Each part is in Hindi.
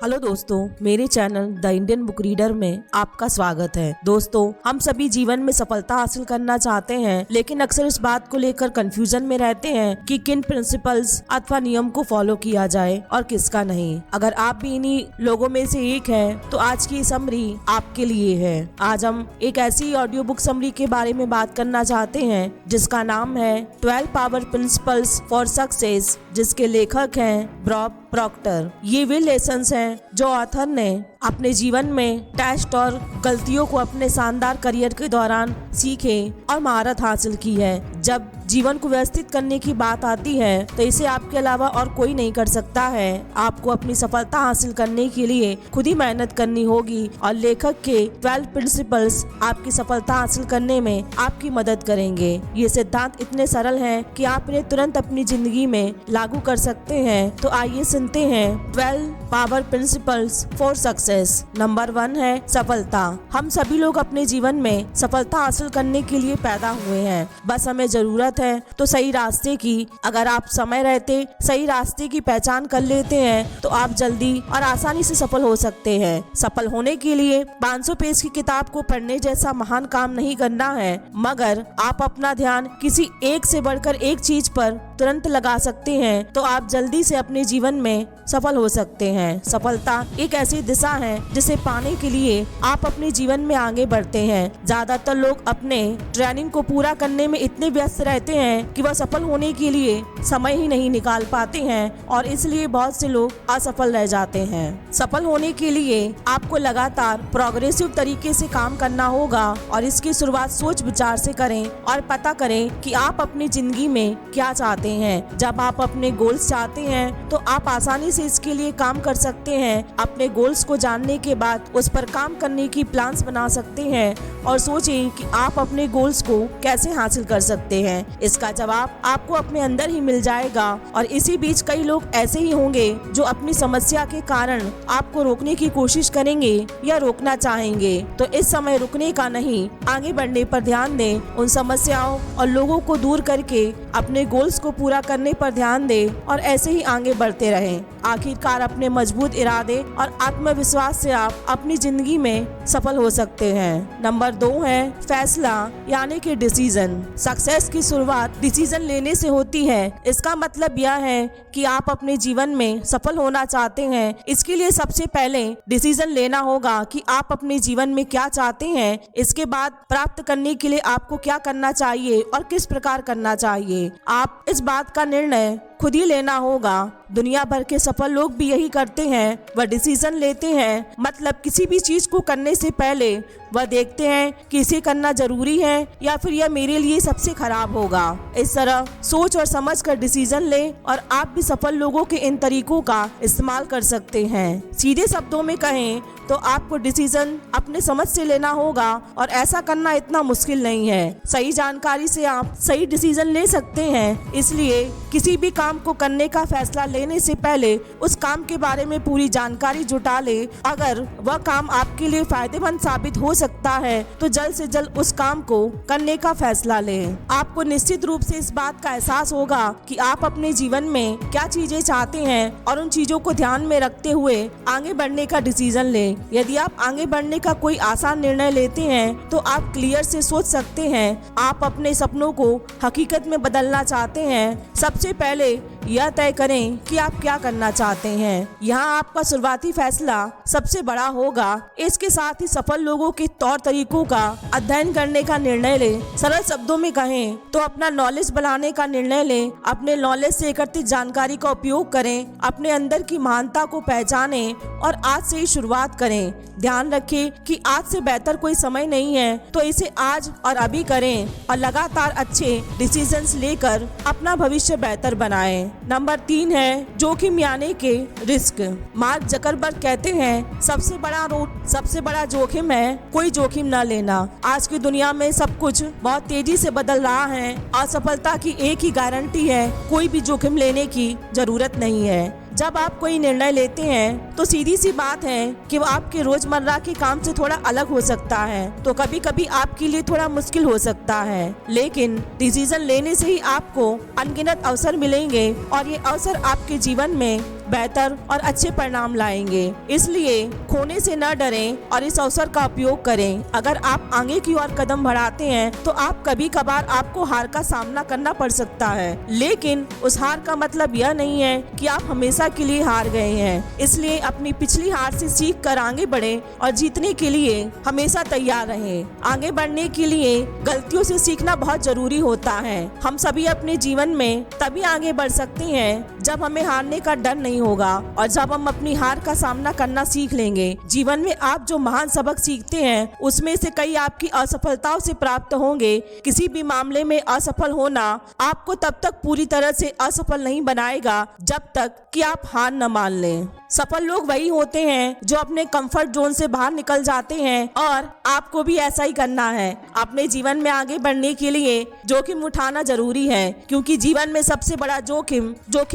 हेलो दोस्तों, मेरे channel the Indian book reader में आपका स्वागत है। दोस्तों, हम सभी जीवन में सफलता हासिल करना चाहते हैं, लेकिन अक्सर इस बात को लेकर कंफ्यूजन में रहते हैं कि किन प्रिंसिपल्स अथवा नियम को फॉलो किया जाए और किसका नहीं। अगर आप भी इन्हीं लोगों में से एक हैं, तो आज की समरी आपके लिए है। आज हम एक ऐसी ऑडियो बुक समरी के बारे में बात करना चाहते हैं जिसका नाम है 12 पावर प्रिंसिपल्स फॉर सक्सेस, जिसके लेखक हैं बॉब प्रॉक्टर। ये वे लेसन्स हैं जो ऑथर ने अपने जीवन में टेस्ट और गलतियों को अपने शानदार करियर के दौरान सीखे और महारत हासिल की है। जब जीवन को व्यवस्थित करने की बात आती है तो इसे आपके अलावा और कोई नहीं कर सकता है। आपको अपनी सफलता हासिल करने के लिए खुद ही मेहनत करनी होगी और लेखक के 12 प्रिंसिपल्स आपकी सफलता हासिल करने में आपकी मदद करेंगे। ये सिद्धांत इतने सरल हैं कि आप इन्हें तुरंत अपनी जिंदगी में लागू कर सकते हैं। तो आइए सुनते हैं 12 power principles for success. Number 1 है सफलता। हम सभी लोग अपने जीवन में सफलता हासिल करने के लिए पैदा हुए हैं, बस हमें जरूरत है तो सही रास्ते की। अगर आप समय रहते सही रास्ते की पहचान कर लेते हैं तो आप जल्दी और आसानी से सफल हो सकते हैं। सफल होने के लिए 500 पेज की किताब को पढ़ने जैसा महान काम नहीं करना है, मगर आप अपना ध्यान किसी एक से बढ़कर एक चीज पर तुरंत लगा सकते हैं तो आप जल्दी से अपने जीवन में सफल हो सकते हैं। सफलता एक ऐसी दिशा है जिसे पाने के लिए आप अपने जीवन में आगे बढ़ते हैं। ज्यादातर लोग अपने ट्रेनिंग को पूरा करने में इतने व्यस्त रहते हैं कि वह सफल होने के लिए समय ही नहीं निकाल पाते हैं और इसलिए बहुत से लोग असफल रह जाते हैं। सफल होने के लिए आपको लगातार प्रोग्रेसिव तरीके से काम करना होगा और इसकी शुरुआत सोच विचार से करें और पता करें कि आप अपनी जिंदगी में क्या चाहते हैं। जब आप अपने गोल्स चाहते हैं तो आप आसानी से इसके लिए काम कर सकते हैं। अपने गोल्स को जानने के बाद उस पर काम करने की प्लान्स बना सकते हैं और सोचें कि आप अपने गोल्स को कैसे हासिल कर सकते हैं। इसका जवाब आपको अपने अंदर ही मिल जाएगा और इसी बीच कई लोग ऐसे ही होंगे जो अपनी समस्या के कारण आपको रोकने की कोशिश करेंगे या रोकना चाहेंगे। तो इस समय रुकने का नहीं, आगे बढ़ने पर ध्यान दें। उन समस्याओं और लोगों को दूर करके अपने गोल्स को पूरा करने पर ध्यान दें और ऐसे ही आगे बढ़ते रहें। आखिरकार अपने मजबूत इरादे और आत्मविश्वास से आप अपनी जिंदगी में सफल हो सकते हैं। नंबर 2 है फैसला, यानी कि डिसीजन। सक्सेस की शुरुआत डिसीजन लेने से होती है। इसका मतलब यह है कि आप अपने जीवन में सफल होना चाहते हैं, इसके लिए सबसे पहले डिसीजन लेना होगा कि आप अपने जीवन में क्या चाहते हैं। इसके बाद प्राप्त करने के लिए आपको क्या करना चाहिए और किस प्रकार करना चाहिए। आप इस बात का निर्णय खुद ही लेना होगा। दुनिया भर के सफल लोग भी यही करते हैं, वह डिसीजन लेते हैं, मतलब किसी भी चीज को करने से पहले वह देखते हैं कि इसे करना जरूरी है या फिर यह मेरे लिए सबसे खराब होगा। इस तरह सोच और समझ कर डिसीजन लें और आप भी सफल लोगों के इन तरीकों का इस्तेमाल कर सकते हैं। सीधे शब्दों में कहें तो आपको डिसीजन अपने समझ से लेना होगा और ऐसा करना इतना मुश्किल नहीं है। सही जानकारी से आप सही डिसीजन ले सकते हैं, इसलिए किसी भी काम को करने का फैसला लेने से पहले उस काम के बारे में पूरी जानकारी जुटा ले। अगर वह काम आपके लिए फायदेमंद साबित हो सकता है तो जल्द से जल्द उस काम को करने का फैसला लें। आपको निश्चित रूप से इस बात का एहसास होगा कि आप अपने जीवन में क्या चीजें चाहते हैं और उन चीजों को ध्यान में रखते हुए आगे बढ़ने का डिसीजन लें। यदि आप आगे बढ़ने का कोई आसान निर्णय लेते हैं तो आप क्लियर से सोच सकते हैं। आप अपने सपनों को हकीकत में बदलना चाहते हैं, सबसे पहले यह तय करें कि आप क्या करना चाहते हैं। यहाँ आपका शुरुआती फैसला सबसे बड़ा होगा। इसके साथ ही सफल लोगों के तौर तरीकों का अध्ययन करने का निर्णय लें। सरल शब्दों में कहें तो अपना नॉलेज बढ़ाने का निर्णय लें। अपने नॉलेज से एकत्रित जानकारी का उपयोग करें, अपने अंदर की महानता को पहचानें और आज से ही शुरुआत करें। ध्यान रखें कि आज से बेहतर कोई समय नहीं है, तो इसे आज और अभी करें और लगातार अच्छे डिसीजंस लेकर अपना भविष्य बेहतर बनाएं। नंबर 3 है जोखिम, यानी कि रिस्क। मार्क जकरबर्ग कहते हैं सबसे बड़ा जोखिम है कोई जोखिम न लेना। आज की दुनिया में सब कुछ बहुत तेजी से बदल रहा है। असफलता की एक ही गारंटी है, कोई भी जोखिम लेने की जरूरत नहीं है। जब आप कोई निर्णय लेते हैं तो सीधी सी बात है कि वो आपके रोजमर्रा के काम से थोड़ा अलग हो सकता है, तो कभी कभी आपके लिए थोड़ा मुश्किल हो सकता है, लेकिन डिसीजन लेने से ही आपको अनगिनत अवसर मिलेंगे और ये अवसर आपके जीवन में बेहतर और अच्छे परिणाम लाएंगे। इसलिए खोने से न डरें और इस अवसर का उपयोग करें। अगर आप आगे की ओर कदम बढ़ाते हैं तो आप कभी कभार आपको हार का सामना करना पड़ सकता है, लेकिन उस हार का मतलब यह नहीं है कि आप हमेशा के लिए हार गए हैं। इसलिए अपनी पिछली हार से सीख कर आगे बढ़ें और जीतने के लिए हमेशा तैयार रहें। आगे बढ़ने के लिए गलतियों से सीखना बहुत जरूरी होता है। हम सभी अपने जीवन में तभी आगे बढ़ सकते हैं जब हमें हारने का डर नहीं होगा और जब हम अपनी हार का सामना करना सीख लेंगे। जीवन में आप जो महान सबक सीखते हैं उसमें से कई आपकी असफलताओं से प्राप्त होंगे। किसी भी मामले में असफल होना आपको तब तक पूरी तरह से असफल नहीं बनाएगा जब तक कि आप हार न मान लें। सफल लोग वही होते हैं जो अपने कंफर्ट जोन से बाहर निकल जाते हैं और आपको भी ऐसा ही करना है। अपने जीवन में आगे बढ़ने के लिए जोखिम उठाना जरूरी है, क्योंकि जीवन में सबसे बड़ा जोखिम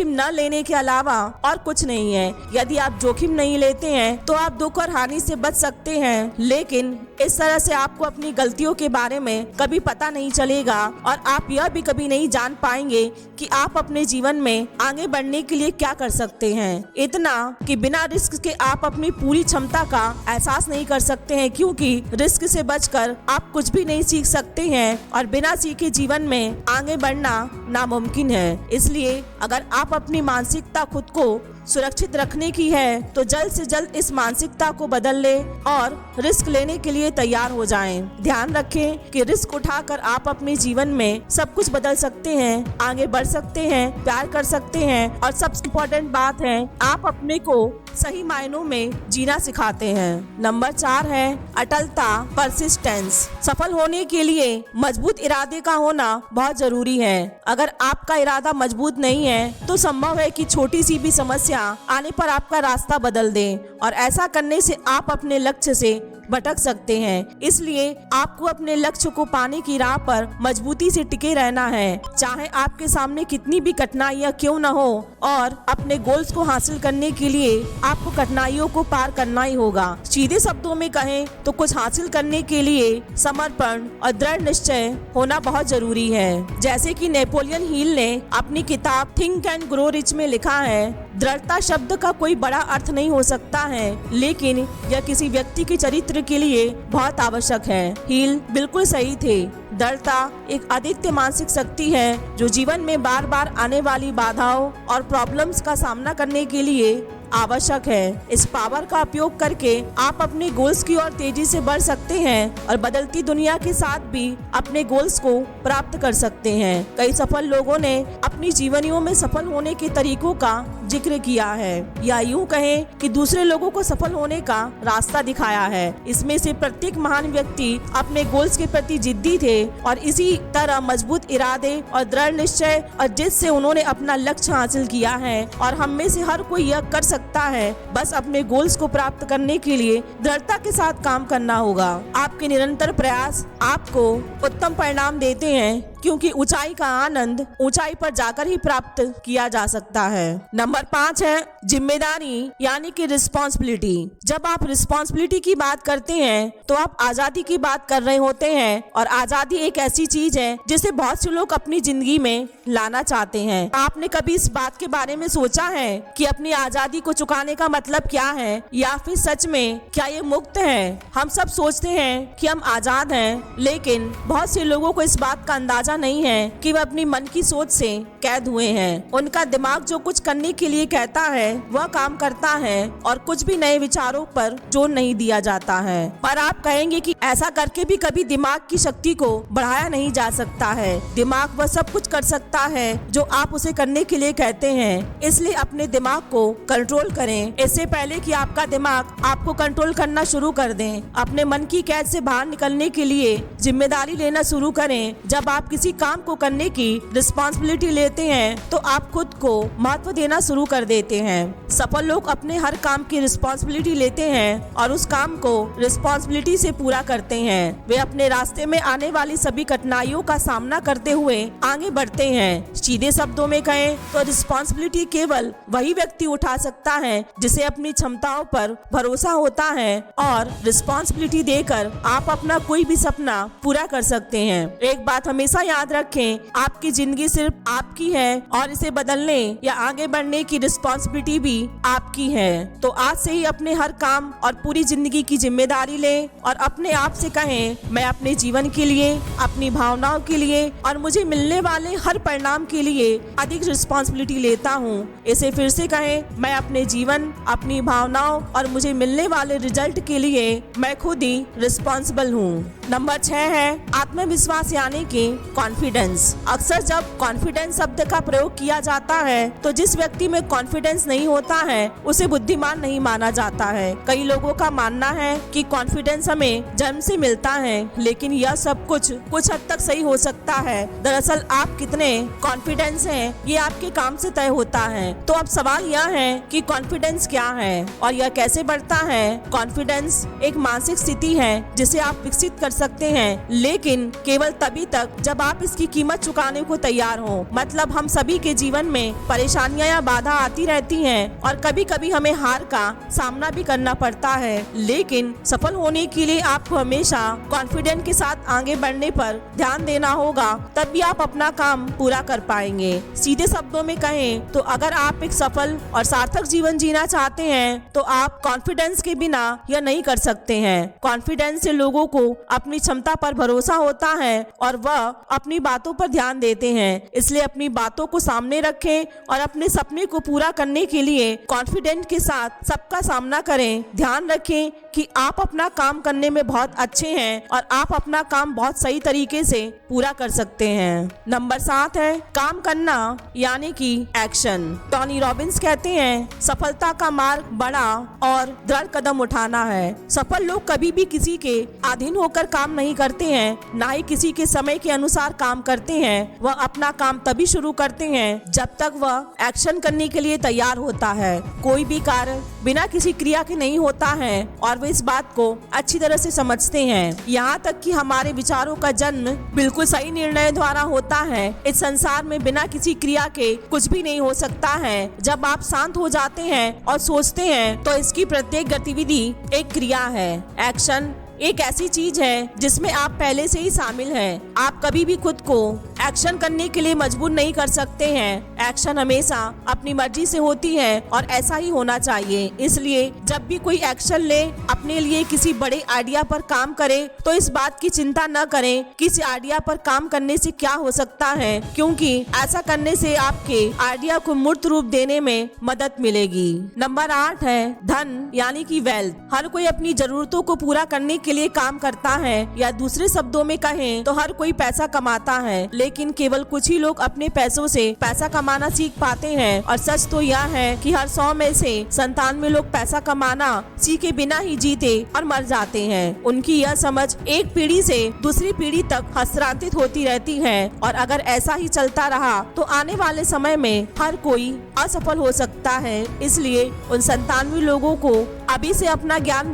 न लेने के अलावा और कुछ नहीं है। यदि आप जोखिम नहीं लेते हैं तो आप दुख और हानि से बच सकते हैं, लेकिन इस तरह से आपको अपनी गलतियों के बारे में कभी पता नहीं चलेगा और आप यह भी कभी नहीं जान पाएंगे कि आप अपने जीवन में आगे बढ़ने के लिए क्या कर सकते हैं। इतना कि बिना रिस्क के आप अपनी पूरी क्षमता का एहसास नहीं कर सकते हैं, क्योंकि रिस्क से बचकर आप कुछ भी नहीं सीख सकते हैं और बिना सीखे जीवन में आगे बढ़ना नामुमकिन है। इसलिए अगर आप अपनी मानसिकता खुद को सुरक्षित रखने की है तो जल्द से जल्द इस मानसिकता को बदल ले और रिस्क लेने के लिए तैयार हो जाएं। ध्यान रखें कि रिस्क उठाकर आप अपने जीवन में सब कुछ बदल सकते हैं, आगे बढ़ सकते हैं, प्यार कर सकते हैं और सबसे इम्पोर्टेंट बात है आप अपने को सही मायनों में जीना सिखाते हैं। नंबर 4 है अटलता, परसिस्टेंस। सफल होने के लिए मजबूत इरादे का होना बहुत जरूरी है। अगर आपका इरादा मजबूत नहीं है तो संभव है कि छोटी सी भी समस्या आने पर आपका रास्ता बदल दें और ऐसा करने से आप अपने लक्ष्य से भटक सकते हैं। इसलिए आपको अपने लक्ष्य को पाने की राह पर मजबूती से टिके रहना है, चाहे आपके सामने कितनी भी कठिनाइयां क्यों न हो। और अपने गोल्स को हासिल करने के लिए आपको कठिनाइयों को पार करना ही होगा। सीधे शब्दों में कहें तो कुछ हासिल करने के लिए समर्पण और दृढ़ निश्चय होना बहुत जरूरी है। जैसे कि नेपोलियन हिल ने अपनी किताब थिंक एंड ग्रो रिच में लिखा है, दृढ़ता शब्द का कोई बड़ा अर्थ नहीं हो सकता है, लेकिन यह किसी व्यक्ति के चरित्र के लिए बहुत आवश्यक है। हिल बिल्कुल सही थे। दृढ़ता एक अद्वितीय मानसिक शक्ति है जो जीवन में बार बार आने वाली बाधाओं और प्रॉब्लम्स का सामना करने के लिए आवश्यक है। इस पावर का उपयोग करके आप अपने गोल्स की ओर तेजी से बढ़ सकते हैं और बदलती दुनिया के साथ भी अपने गोल्स को प्राप्त कर सकते हैं। कई सफल लोगों ने अपनी जीवनियों में सफल होने के तरीकों का जिक्र किया है, या यूं कहें कि दूसरे लोगों को सफल होने का रास्ता दिखाया है। इसमें से प्रत्येक महान व्यक्ति अपने गोल्स के प्रति जिद्दी थे और इसी तरह मजबूत इरादे और दृढ़ निश्चय और जिद से उन्होंने अपना लक्ष्य हासिल किया है। और हम में से हर कोई यह कर सकता है, बस अपने गोल्स को प्राप्त करने के लिए दृढ़ता के साथ काम करना होगा। आपके निरंतर प्रयास आपको उत्तम परिणाम देते हैं, क्योंकि ऊंचाई का आनंद ऊंचाई पर जाकर ही प्राप्त किया जा सकता है। नंबर 5 है जिम्मेदारी, यानी कि रिस्पॉन्सिबिलिटी। जब आप रिस्पॉन्सिबिलिटी की बात करते हैं तो आप आजादी की बात कर रहे होते हैं, और आजादी एक ऐसी चीज है जिसे बहुत से लोग अपनी जिंदगी में लाना चाहते हैं। आपने कभी इस बात के बारे में सोचा है कि अपनी आजादी को चुकाने का मतलब क्या है, या फिर सच में क्या ये मुक्त है? हम सब सोचते हैं कि हम आजाद हैं, लेकिन बहुत से लोगों को इस बात का अंदाजा नहीं है कि वह अपनी मन की सोच से कैद हुए हैं। उनका दिमाग जो कुछ करने के लिए कहता है वह काम करता है और कुछ भी नए विचारों पर जोर नहीं दिया जाता है। पर आप कहेंगे कि ऐसा करके भी कभी दिमाग की शक्ति को बढ़ाया नहीं जा सकता है। दिमाग वह सब कुछ कर सकता है जो आप उसे करने के लिए कहते हैं। इसलिए अपने दिमाग को कंट्रोल करें इससे पहले कि आपका दिमाग आपको कंट्रोल करना शुरू कर दें। अपने मन की कैद से बाहर निकलने के लिए जिम्मेदारी लेना शुरू करें। जब आप किसी काम को करने की रिस्पॉन्सिबिलिटी लेते हैं तो आप खुद को महत्व देना शुरू कर देते हैं। सफल लोग अपने हर काम की रिस्पॉन्सिबिलिटी लेते हैं और उस काम को रिस्पॉन्सिबिलिटी से पूरा करते हैं। वे अपने रास्ते में आने वाली सभी कठिनाइयों का सामना करते हुए आगे बढ़ते हैं। सीधे शब्दों में कहें तो रिस्पॉन्सिबिलिटी केवल वही व्यक्ति उठा सकता है जिसे अपनी क्षमताओं पर भरोसा होता है, और रिस्पॉन्सिबिलिटी देकर आप अपना कोई भी सपना पूरा कर सकते हैं। एक बात हमेशा याद रखें, आपकी जिंदगी सिर्फ आपकी है और इसे बदलने या आगे बढ़ने की रिस्पॉन्सिबिलिटी भी आपकी है। तो आज से ही अपने हर काम और पूरी जिंदगी की जिम्मेदारी लें और अपने आप से कहें, मैं अपने जीवन के लिए, अपनी भावनाओं के लिए और मुझे मिलने वाले हर परिणाम के लिए अधिक रिस्पॉन्सिबिलिटी लेता हूँ। इसे फिर से कहें, मैं अपने जीवन, अपनी भावनाओं और मुझे मिलने वाले रिजल्ट के लिए मैं खुद ही रिस्पॉन्सिबल हूँ। नंबर 6 है आत्मविश्वास यानी कि कॉन्फिडेंस। अक्सर जब कॉन्फिडेंस शब्द का प्रयोग किया जाता है तो जिस व्यक्ति में कॉन्फिडेंस नहीं होता है उसे बुद्धिमान नहीं माना जाता है। कई लोगों का मानना है कि कॉन्फिडेंस हमें जन्म से मिलता है, लेकिन यह सब कुछ हद तक सही हो सकता है। दरअसल आप कितने कॉन्फिडेंस हैं ये आपके काम से तय होता है। तो अब सवाल यह है कि कॉन्फिडेंस क्या है और यह कैसे बढ़ता है। कॉन्फिडेंस एक मानसिक स्थिति है जिसे आप विकसित कर सकते हैं, लेकिन केवल तभी तक जब आप इसकी कीमत चुकाने को तैयार हो। मतलब हम सभी के जीवन में परेशानियां या बाधा आती रहती हैं और कभी कभी हमें हार का सामना भी करना पड़ता है, लेकिन सफल होने के लिए आपको हमेशा कॉन्फिडेंस के साथ आगे बढ़ने पर ध्यान देना होगा, तभी आप अपना काम पूरा कर पाएंगे। सीधे शब्दों में कहें तो अगर आप एक सफल और सार्थक जीवन जीना चाहते हैं तो आप कॉन्फिडेंस के बिना यह नहीं कर सकते हैं। कॉन्फिडेंस से लोगों को अपनी क्षमता पर भरोसा होता है और वह अपनी बातों पर ध्यान देते हैं। इसलिए अपनी बातों को सामने रखें और अपने सपने को पूरा करने के लिए कॉन्फिडेंस के साथ सबका सामना करें। ध्यान रखें कि आप अपना काम करने में बहुत अच्छे हैं और आप अपना काम बहुत सही तरीके से पूरा कर सकते हैं। नंबर 7 है काम करना यानी कि एक्शन। टोनी रॉबिन्स कहते हैं, सफलता का मार्ग बड़ा और दृढ़ कदम उठाना है। सफल लोग कभी भी किसी के अधीन होकर काम नहीं करते हैं, ना ही किसी के समय के अनुसार काम करते हैं। वह अपना काम तभी शुरू करते हैं जब तक वह एक्शन करने के लिए तैयार होता है। कोई भी कार्य बिना किसी क्रिया के नहीं होता है और वे इस बात को अच्छी तरह से समझते हैं। यहाँ तक कि हमारे विचारों का जन्म बिल्कुल सही निर्णय द्वारा होता है। इस संसार में बिना किसी क्रिया के कुछ भी नहीं हो सकता है। जब आप शांत हो जाते हैं और सोचते हैं तो इसकी प्रत्येक गतिविधि एक क्रिया है। एक्शन एक ऐसी चीज है जिसमें आप पहले से ही शामिल हैं। आप कभी भी खुद को एक्शन करने के लिए मजबूर नहीं कर सकते हैं। एक्शन हमेशा अपनी मर्जी से होती है और ऐसा ही होना चाहिए। इसलिए जब भी कोई एक्शन ले, अपने लिए किसी बड़े आइडिया पर काम करे तो इस बात की चिंता न करें कि इस आइडिया पर काम करने से क्या हो सकता है, क्योंकि ऐसा करने से आपके आइडिया को मूर्त रूप देने में मदद मिलेगी। नंबर 8 है धन यानी कि वेल्थ। हर कोई अपनी जरूरतों को पूरा करने के लिए काम करता है, या दूसरे शब्दों में कहें तो हर कोई पैसा कमाता है, लेकिन केवल कुछ ही लोग अपने पैसों से पैसा कमाना सीख पाते हैं। और सच तो यह है कि हर 100 में से 97 लोग पैसा कमाना सीखे बिना ही जीते और मर जाते हैं। उनकी यह समझ एक पीढ़ी से दूसरी पीढ़ी तक हस्तांतरित होती रहती है और अगर ऐसा ही चलता रहा तो आने वाले समय में हर कोई असफल हो सकता है। इसलिए उन 97 लोगों को अभी से अपना ज्ञान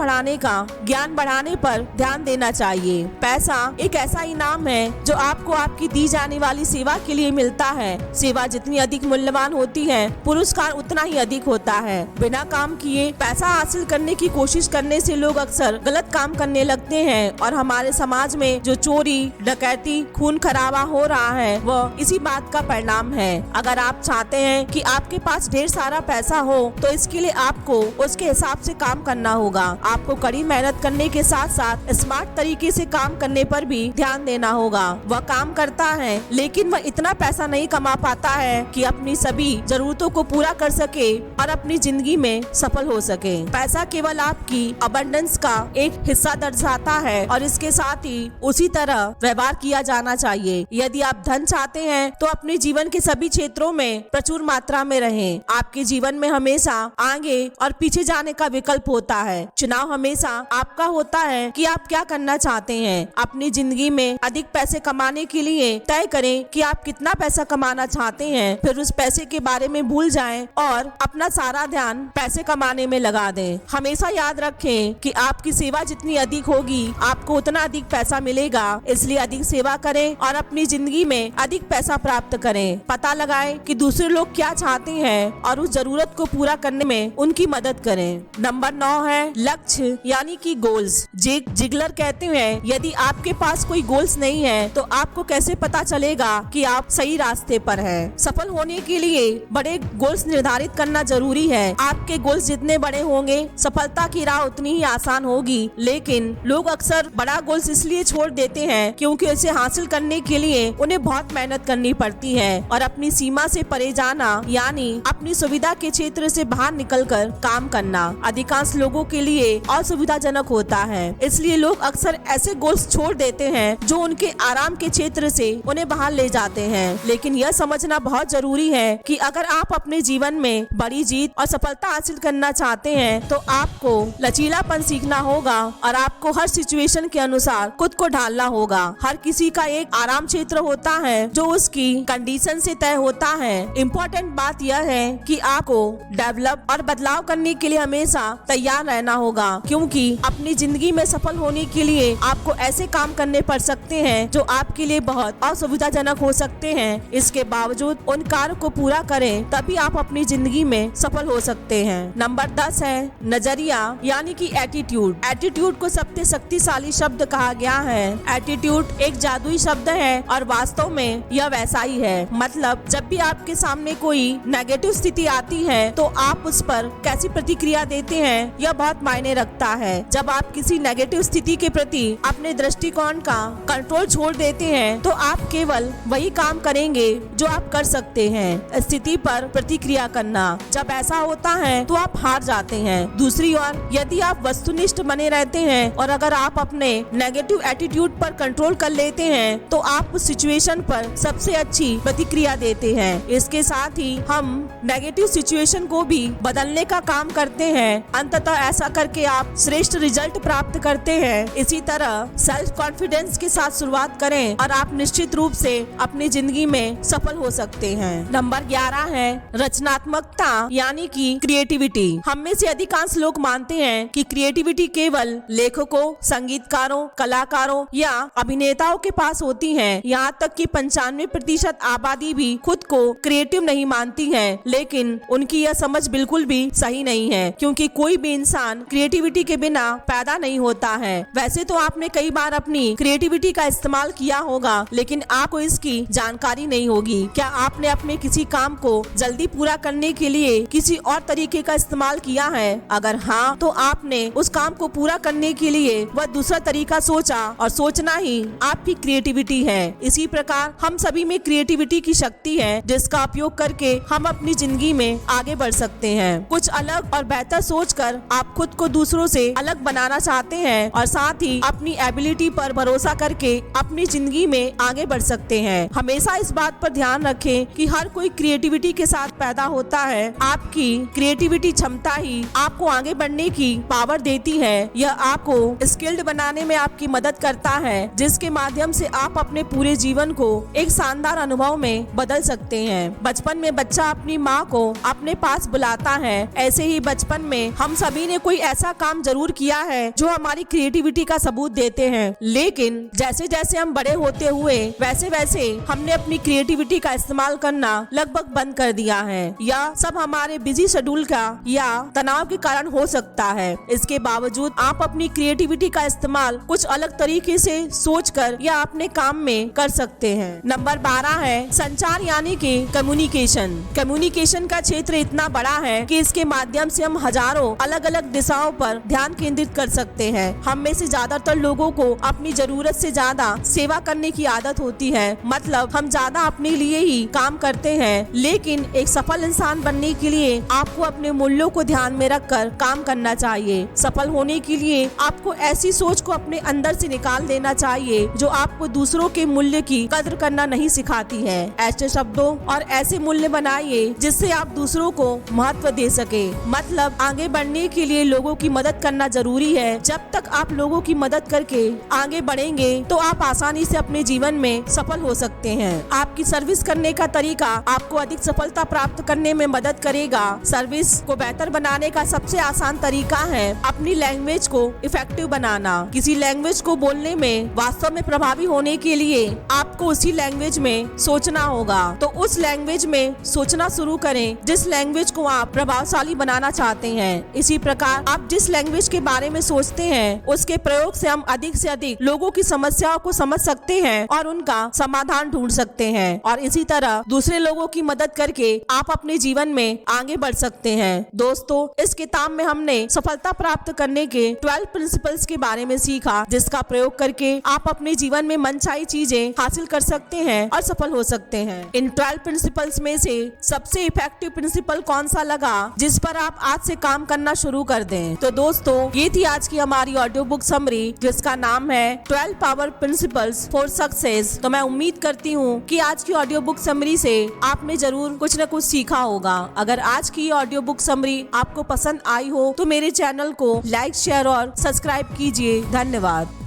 बढ़ाने पर ध्यान देना चाहिए। पैसा एक ऐसा इनाम है जो आपको आपकी दी जाने वाली सेवा के लिए मिलता है। सेवा जितनी अधिक मूल्यवान होती है, पुरस्कार उतना ही अधिक होता है। बिना काम किए पैसा हासिल करने की कोशिश करने से लोग अक्सर गलत काम करने लगते हैं और हमारे समाज में जो चोरी, डकैती, खून खराबा हो रहा है वह इसी बात का परिणाम है। अगर आप चाहते हैं कि आपके पास ढेर सारा पैसा हो तो इसके लिए आपको उसके हिसाब से काम करना होगा। आपको कड़ी मेहनत करने के साथ साथ स्मार्ट तरीके से काम करने पर भी ध्यान देना होगा। वह काम करता है लेकिन वह इतना पैसा नहीं कमा पाता है कि अपनी सभी जरूरतों को पूरा कर सके और अपनी जिंदगी में सफल हो सके। पैसा केवल आपकी अबंडेंस का एक हिस्सा दर्शाता है और इसके साथ ही उसी तरह व्यवहार किया जाना चाहिए। यदि आप धन चाहते हैं तो अपने जीवन के सभी क्षेत्रों में प्रचुर मात्रा में रहें। आपके जीवन में हमेशा आगे और पीछे जाने का विकल्प होता है। चुनाव हमेशा आपका होता है कि आप क्या करना चाहते हैं। अपनी जिंदगी में अधिक पैसे कमाने के लिए तय करें कि आप कितना पैसा कमाना चाहते हैं, फिर उस पैसे के बारे में भूल जाएं और अपना सारा ध्यान पैसे कमाने में लगा दें। हमेशा याद रखें कि आपकी सेवा जितनी अधिक होगी आपको उतना अधिक पैसा मिलेगा। इसलिए अधिक सेवा करें और अपनी जिंदगी में अधिक पैसा प्राप्त करें। पता लगाएं कि दूसरे लोग क्या चाहते हैं और उस जरूरत को पूरा करने में उनकी मदद करें। नंबर नंबर 9 है लक्ष्य यानी कि गोल्स। जिगलर कहते हैं यदि आपके पास कोई गोल्स नहीं है तो आपको कैसे पता चलेगा कि आप सही रास्ते पर हैं। सफल होने के लिए बड़े गोल्स निर्धारित करना जरूरी है। आपके गोल्स जितने बड़े होंगे सफलता की राह उतनी ही आसान होगी। लेकिन लोग अक्सर बड़ा गोल्स इसलिए छोड़ देते हैं क्योंकि उसे हासिल करने के लिए उन्हें बहुत मेहनत करनी पड़ती है और अपनी सीमा से परे जाना यानी अपनी सुविधा के क्षेत्र से बाहर निकलकर काम करना अधिकांश लोगों के लिए असुविधाजनक होता है। इसलिए लोग अक्सर ऐसे गोल्स छोड़ देते हैं जो उनके आराम के क्षेत्र से उन्हें बाहर ले जाते हैं। लेकिन यह समझना बहुत जरूरी है कि अगर आप अपने जीवन में बड़ी जीत और सफलता हासिल करना चाहते हैं तो आपको लचीलापन सीखना होगा और आपको हर सिचुएशन के अनुसार खुद को ढालना होगा। हर किसी का एक आराम क्षेत्र होता है जो उसकी कंडीशन से तय होता है। इम्पोर्टेंट बात यह है कि आपको डेवलप और बदलाव करने के लिए हमेशा तैयार रहना होगा, क्योंकि अपनी जिंदगी में सफल होने के लिए आपको ऐसे काम करने पड़ सकते हैं जो आपके लिए बहुत असुविधाजनक हो सकते हैं। इसके बावजूद उन कार्य को पूरा करें, तभी आप अपनी जिंदगी में सफल हो सकते हैं। नंबर 10 है नजरिया यानी कि एटीट्यूड। एटीट्यूड को सबसे शक्तिशाली शब्द कहा गया है। एटीट्यूड एक जादुई शब्द है और वास्तव में यह वैसा ही है। मतलब जब भी आपके सामने कोई नेगेटिव स्थिति आती है तो आप उस पर कैसी प्रतिक्रिया देते हैं यह बहुत मायने रखता है। जब आप किसी नेगेटिव स्थिति के प्रति अपने दृष्टिकोण का कंट्रोल छोड़ देते हैं तो आप केवल वही काम करेंगे जो आप कर सकते हैं, स्थिति पर प्रतिक्रिया करना। जब ऐसा होता है तो आप हार जाते हैं। दूसरी ओर यदि आप वस्तुनिष्ठ बने रहते हैं और अगर आप अपने नेगेटिव एटीट्यूड पर कंट्रोल कर लेते हैं तो आप उस सिचुएशन पर सबसे अच्छी प्रतिक्रिया देते हैं। इसके साथ ही हम नेगेटिव सिचुएशन को भी बदलने का काम करते हैं। अंततः ऐसा करके आप श्रेष्ठ रिजल्ट प्राप्त करते हैं। इसी तरह सेल्फ कॉन्फिडेंस के साथ शुरुआत करें और आप निश्चित रूप से अपनी जिंदगी में सफल हो सकते हैं। नंबर 11 है रचनात्मकता यानी कि क्रिएटिविटी। हम में से अधिकांश लोग मानते हैं कि क्रिएटिविटी केवल लेखकों, संगीतकारों, कलाकारों या अभिनेताओं के पास होती है। यहाँ तक कि 95% आबादी भी खुद को क्रिएटिव नहीं मानती है। लेकिन उनकी यह समझ बिल्कुल भी सही नहीं है, क्योंकि कोई भी इंसान क्रिएटिविटी के बिना पैदा नहीं होता है। वैसे तो आपने कई बार अपनी क्रिएटिविटी का इस्तेमाल किया होगा, लेकिन आपको इसकी जानकारी नहीं होगी। क्या आपने अपने किसी काम को जल्दी पूरा करने के लिए किसी और तरीके का इस्तेमाल किया है? अगर हाँ, तो आपने उस काम को पूरा करने के लिए वह दूसरा तरीका सोचा और सोचना ही आपकी क्रिएटिविटी है। इसी प्रकार हम सभी में क्रिएटिविटी की शक्ति है जिसका उपयोग करके हम अपनी जिंदगी में आगे बढ़ सकते हैं। कुछ अलग और बेहतर सोचकर आप खुद को दूसरों से अलग बनाना चाहते हैं और साथ ही अपनी एबिलिटी पर भरोसा करके अपनी जिंदगी में आगे बढ़ सकते हैं। हमेशा इस बात पर ध्यान रखें कि हर कोई क्रिएटिविटी के साथ पैदा होता है। आपकी क्रिएटिविटी क्षमता ही आपको आगे बढ़ने की पावर देती है। यह आपको स्किल्ड बनाने में आपकी मदद करता है, जिसके माध्यम से आप अपने पूरे जीवन को एक शानदार अनुभव में बदल सकते हैं। बचपन में बच्चा अपनी माँ को अपने पास बुलाता है। ऐसे ही बचपन में हम सभी ने कोई ऐसा काम जरूर किया है जो हमारी क्रिएटिविटी का सबूत देते हैं। लेकिन जैसे जैसे हम बड़े होते हुए वैसे वैसे हमने अपनी क्रिएटिविटी का इस्तेमाल करना लगभग बंद कर दिया है। यह सब हमारे बिजी शेड्यूल का या तनाव के कारण हो सकता है। इसके बावजूद आप अपनी क्रिएटिविटी का इस्तेमाल कुछ अलग तरीके से सोचकर या अपने काम में कर सकते हैं। नंबर 12 है संचार यानी कि कम्युनिकेशन। कम्युनिकेशन का क्षेत्र इतना बड़ा है कि इसके माध्यम से हम हजारों अलग अलग दिशाओं पर ध्यान केंद्रित कर सकते हैं। हम में से ज्यादातर लोगों को अपनी जरूरत से ज्यादा सेवा करने की आदत होती है। मतलब हम ज्यादा अपने लिए ही काम करते हैं। लेकिन एक सफल इंसान बनने के लिए आपको अपने मूल्यों को ध्यान में रखकर काम करना चाहिए। सफल होने के लिए आपको ऐसी सोच को अपने अंदर से निकाल देना चाहिए जो आपको दूसरों के मूल्य की कद्र करना नहीं सिखाती है। ऐसे शब्दों और ऐसे मूल्य बनाइए जिससे आप दूसरों को महत्व दे सके। मतलब आगे बढ़ने के लिए लोगों की मदद करना जरूरी है। जब तक आप लोगों की मदद करके आगे बढ़ेंगे तो आप आसानी से अपने जीवन में सफल हो सकते हैं। आपकी सर्विस करने का तरीका आपको अधिक सफलता प्राप्त करने में मदद करेगा। सर्विस को बेहतर बनाने का सबसे आसान तरीका है अपनी लैंग्वेज को इफेक्टिव बनाना। किसी लैंग्वेज को बोलने में वास्तव में प्रभावी होने के लिए आपको उसी लैंग्वेज में सोचना होगा। तो उस लैंग्वेज में सोचना शुरू करें जिस लैंग्वेज को आप प्रभावशाली बनाना चाहते हैं। इसी प्रकार आप जिस लैंग्वेज के बारे में सोचते हैं उसके प्रयोग से हम अधिक से अधिक लोगों की समस्याओं को समझ सकते हैं और उनका समाधान ढूंढ सकते हैं और इसी तरह दूसरे लोगों की मदद करके आप अपने जीवन में आगे बढ़ सकते हैं। दोस्तों, इस किताब में हमने सफलता प्राप्त करने के 12 प्रिंसिपल्स के बारे में सीखा, जिसका प्रयोग करके आप अपने जीवन में मनचाही चीजें हासिल कर सकते हैं और सफल हो सकते हैं। इन 12 प्रिंसिपल्स में से सबसे इफेक्टिव प्रिंसिपल कौन सा लगा जिस पर आप आज से काम करना शुरू कर दें? तो दोस्तों, ये थी आज की हमारी ऑडियो बुक समरी, जिसका नाम है 12 पावर प्रिंसिपल्स फॉर सक्सेस। तो मैं उम्मीद करती हूँ कि आज की ऑडियो बुक समरी से आपने जरूर कुछ न कुछ सीखा होगा। अगर आज की ऑडियो बुक समरी आपको पसंद आई हो तो मेरे चैनल को लाइक, शेयर और सब्सक्राइब कीजिए। धन्यवाद।